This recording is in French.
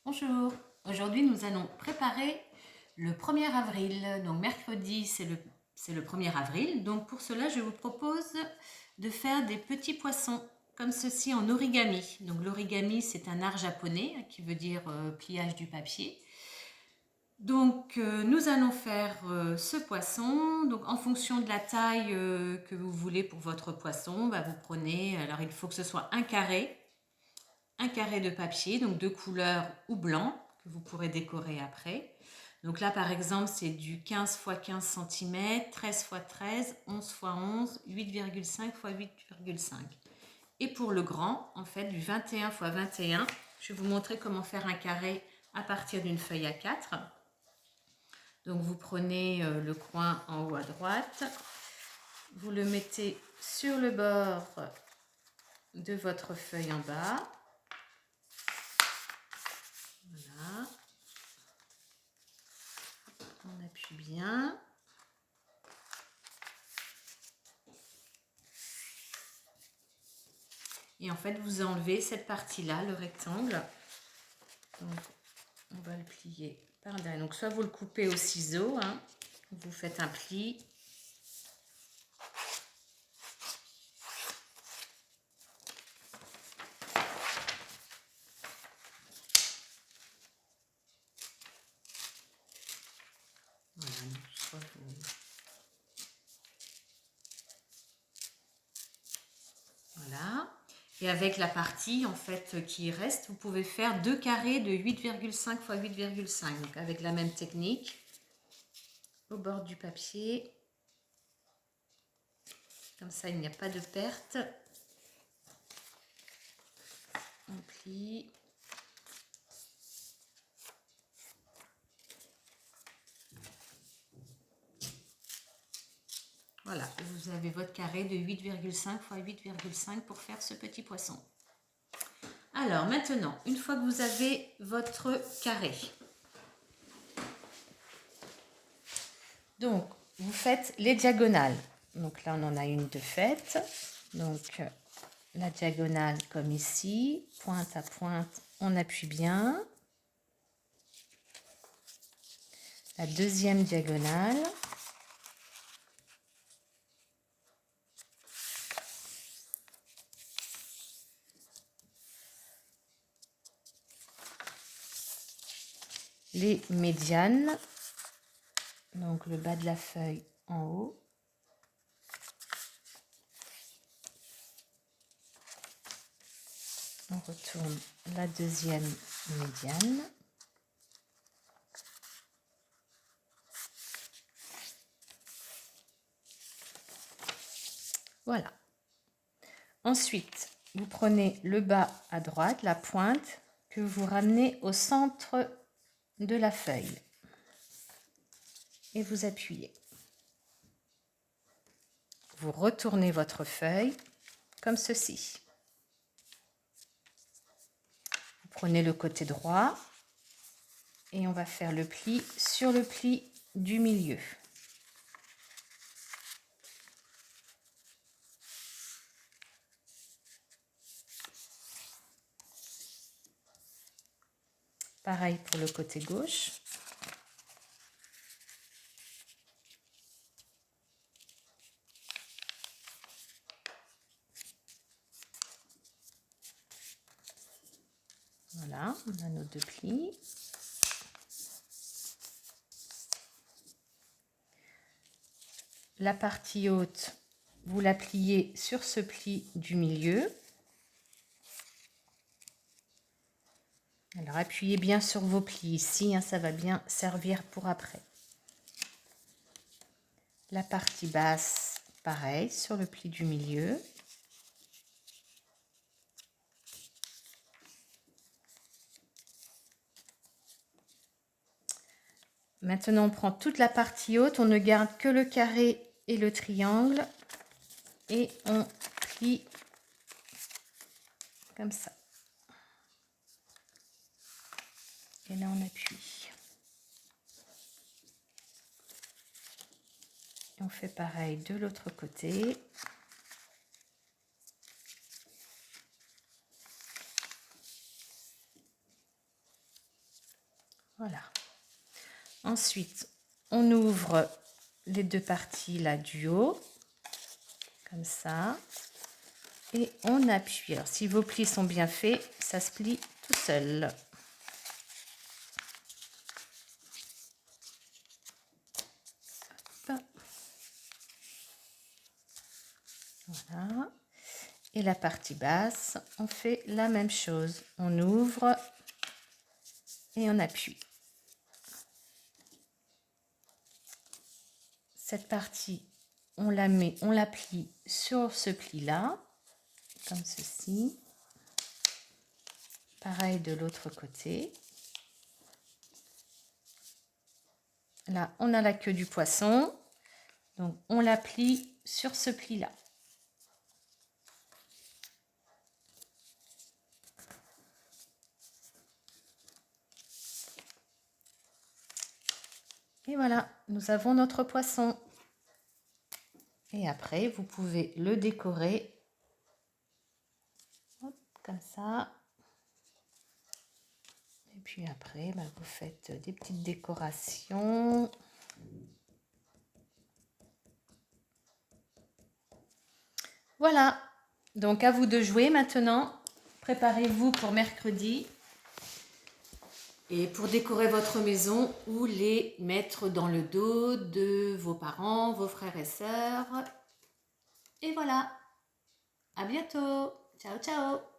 Bonjour, aujourd'hui nous allons préparer le 1er avril, donc mercredi c'est le 1er avril, donc pour cela je vous propose de faire des petits poissons comme ceci en origami. Donc l'origami c'est un art japonais qui veut dire pliage du papier. Donc nous allons faire ce poisson, donc en fonction de la taille que vous voulez pour votre poisson, vous prenez, alors il faut que ce soit un carré de papier, donc de couleur ou blanc, que vous pourrez décorer après. Donc là, par exemple, c'est du 15 x 15 cm, 13 x 13, 11 x 11, 8,5 x 8,5. Et pour le grand, en fait, du 21 x 21, je vais vous montrer comment faire un carré à partir d'une feuille A4. Donc vous prenez le coin en haut à droite, vous le mettez sur le bord de votre feuille en bas. Voilà. On appuie bien. Et en fait, vous enlevez cette partie-là, le rectangle. Donc, on va le plier par derrière. Donc, soit vous le coupez au ciseau, vous faites un pli. Voilà, soit vous... Voilà. Et avec la partie en fait qui reste, vous pouvez faire deux carrés de 8,5 x 8,5. Donc avec la même technique, au bord du papier. Comme ça, il n'y a pas de perte. On plie. Voilà, vous avez votre carré de 8,5 x 8,5 pour faire ce petit poisson. Alors maintenant, une fois que vous avez votre carré, donc vous faites les diagonales. Donc là, on en a une de faite. Donc la diagonale comme ici, pointe à pointe, on appuie bien. La deuxième diagonale. Les médianes, donc le bas de la feuille en haut. On retourne la deuxième médiane. Voilà. Ensuite, vous prenez le bas à droite, la pointe, que vous ramenez au centre de la feuille. Et vous appuyez. Vous retournez votre feuille comme ceci. Vous prenez le côté droit et on va faire le pli sur le pli du milieu. Pareil pour le côté gauche. Voilà, on a nos deux plis. La partie haute, vous la pliez sur ce pli du milieu. Alors appuyez bien sur vos plis ici, ça va bien servir pour après. La partie basse, pareil, sur le pli du milieu. Maintenant, on prend toute la partie haute, on ne garde que le carré et le triangle et on plie comme ça. Et là, on appuie. Et on fait pareil de l'autre côté. Voilà. Ensuite, on ouvre les deux parties là du haut, comme ça, et on appuie. Alors, si vos plis sont bien faits, ça se plie tout seul. Hop. Voilà. Et la partie basse, on fait la même chose. On ouvre et on appuie. Cette partie, on la plie sur ce pli-là, comme ceci. Pareil de l'autre côté. Là, on a la queue du poisson. Donc, on la plie sur ce pli-là. Et voilà, nous avons notre poisson. Et après, vous pouvez le décorer. Hop, comme ça. Et puis après, vous faites des petites décorations. Voilà, donc à vous de jouer maintenant. Préparez-vous pour mercredi. Et pour décorer votre maison ou les mettre dans le dos de vos parents, vos frères et sœurs. Et voilà, à bientôt. Ciao, ciao.